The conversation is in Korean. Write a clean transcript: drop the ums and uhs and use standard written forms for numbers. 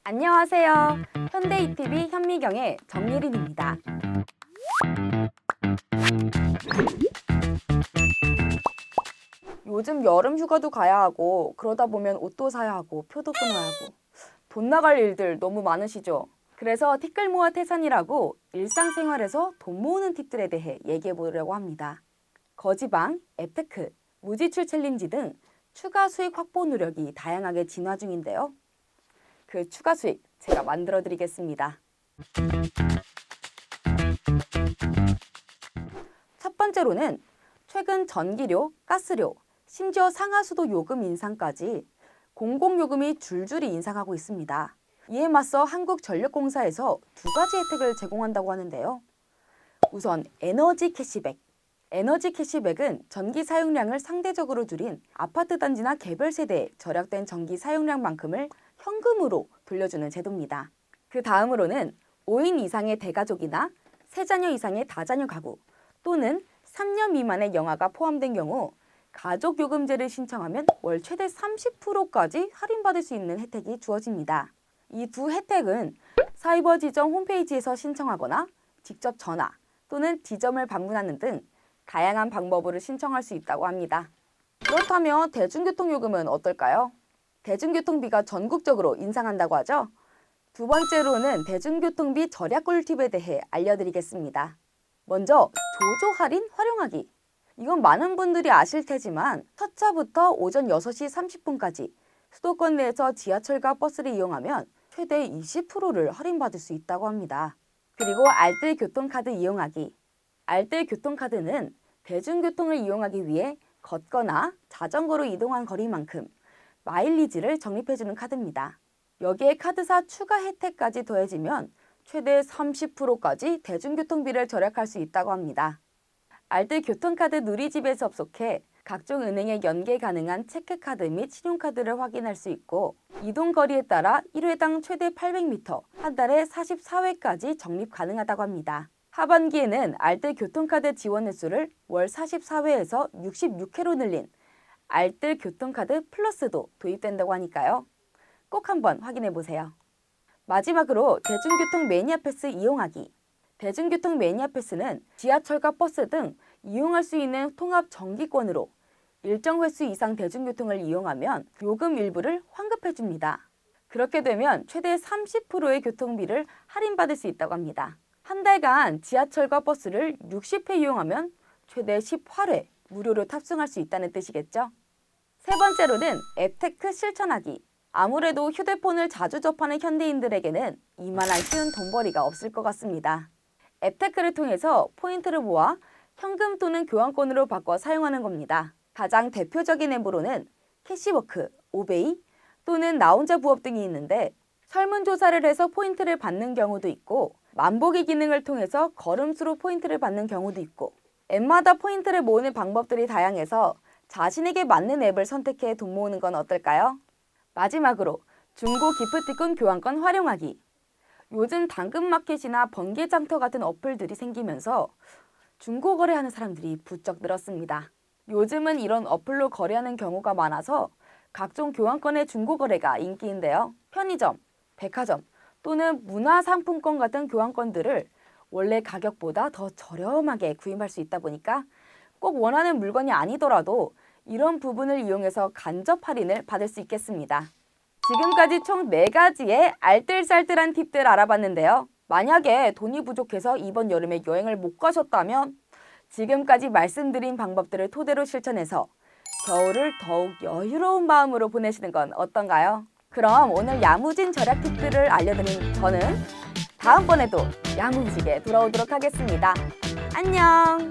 안녕하세요. 현대이티비 현미경의 정예린입니다. 요즘 여름 휴가도 가야 하고 그러다 보면 옷도 사야 하고 표도 끊어야 하고 돈 나갈 일들 너무 많으시죠? 그래서 티끌 모아 태산이라고 일상생활에서 돈 모으는 팁들에 대해 얘기해 보려고 합니다. 거지방, 앱테크, 무지출 챌린지 등 추가 수익 확보 노력이 다양하게 진화 중인데요. 그 추가 수익 제가 만들어 드리겠습니다. 첫 번째로는 최근 전기료, 가스료, 심지어 상하수도 요금 인상까지 공공요금이 줄줄이 인상하고 있습니다. 이에 맞서 한국전력공사에서 두 가지 혜택을 제공한다고 하는데요. 우선 에너지 캐시백. 에너지 캐시백은 전기 사용량을 상대적으로 줄인 아파트 단지나 개별 세대에 절약된 전기 사용량만큼을 현금으로 돌려주는 제도입니다. 그 다음으로는 5인 이상의 대가족이나 3자녀 이상의 다자녀 가구 또는 3년 미만의 영아가 포함된 경우 가족요금제를 신청하면 월 최대 30%까지 할인받을 수 있는 혜택이 주어집니다. 이 두 혜택은 사이버 지점 홈페이지에서 신청하거나 직접 전화 또는 지점을 방문하는 등 다양한 방법으로 신청할 수 있다고 합니다. 그렇다면 대중교통요금은 어떨까요? 대중교통비가 전국적으로 인상한다고 하죠? 두 번째로는 대중교통비 절약 꿀팁에 대해 알려드리겠습니다. 먼저 조조 할인 활용하기. 이건 많은 분들이 아실 테지만 첫 차부터 오전 6시 30분까지 수도권 내에서 지하철과 버스를 이용하면 최대 20%를 할인받을 수 있다고 합니다. 그리고 알뜰 교통카드 이용하기. 알뜰 교통카드는 대중교통을 이용하기 위해 걷거나 자전거로 이동한 거리만큼 마일리지를 적립해주는 카드입니다. 여기에 카드사 추가 혜택까지 더해지면 최대 30%까지 대중교통비를 절약할 수 있다고 합니다. 알뜰 교통카드 누리집에 접속해 각종 은행에 연계 가능한 체크카드 및 신용카드를 확인할 수 있고 이동거리에 따라 1회당 최대 800m, 한 달에 44회까지 적립 가능하다고 합니다. 하반기에는 알뜰 교통카드 지원 횟수를 월 44회에서 66회로 늘린 알뜰 교통카드 플러스도 도입된다고 하니까요. 꼭 한번 확인해 보세요. 마지막으로 대중교통 매니아 패스 이용하기. 대중교통 매니아 패스는 지하철과 버스 등 이용할 수 있는 통합 정기권으로 일정 횟수 이상 대중교통을 이용하면 요금 일부를 환급해 줍니다. 그렇게 되면 최대 30%의 교통비를 할인받을 수 있다고 합니다. 한 달간 지하철과 버스를 60회 이용하면 최대 18회 무료로 탑승할 수 있다는 뜻이겠죠? 세 번째로는 앱테크 실천하기. 아무래도 휴대폰을 자주 접하는 현대인들에게는 이만한 쉬운 돈벌이가 없을 것 같습니다. 앱테크를 통해서 포인트를 모아 현금 또는 교환권으로 바꿔 사용하는 겁니다. 가장 대표적인 앱으로는 캐시워크, 오베이 또는 나 혼자 부업 등이 있는데 설문조사를 해서 포인트를 받는 경우도 있고 만보기 기능을 통해서 걸음수로 포인트를 받는 경우도 있고 앱마다 포인트를 모으는 방법들이 다양해서 자신에게 맞는 앱을 선택해 돈 모으는 건 어떨까요? 마지막으로 중고 기프티콘 교환권 활용하기. 요즘 당근마켓이나 번개장터 같은 어플들이 생기면서 중고 거래하는 사람들이 부쩍 늘었습니다. 요즘은 이런 어플로 거래하는 경우가 많아서 각종 교환권의 중고 거래가 인기인데요. 편의점, 백화점 또는 문화상품권 같은 교환권들을 원래 가격보다 더 저렴하게 구입할 수 있다 보니까 꼭 원하는 물건이 아니더라도 이런 부분을 이용해서 간접 할인을 받을 수 있겠습니다. 지금까지 총 4가지의 알뜰살뜰한 팁들 알아봤는데요. 만약에 돈이 부족해서 이번 여름에 여행을 못 가셨다면 지금까지 말씀드린 방법들을 토대로 실천해서 겨울을 더욱 여유로운 마음으로 보내시는 건 어떤가요? 그럼 오늘 야무진 절약 팁들을 알려드린 저는 다음번에도 야무지게 돌아오도록 하겠습니다. 안녕!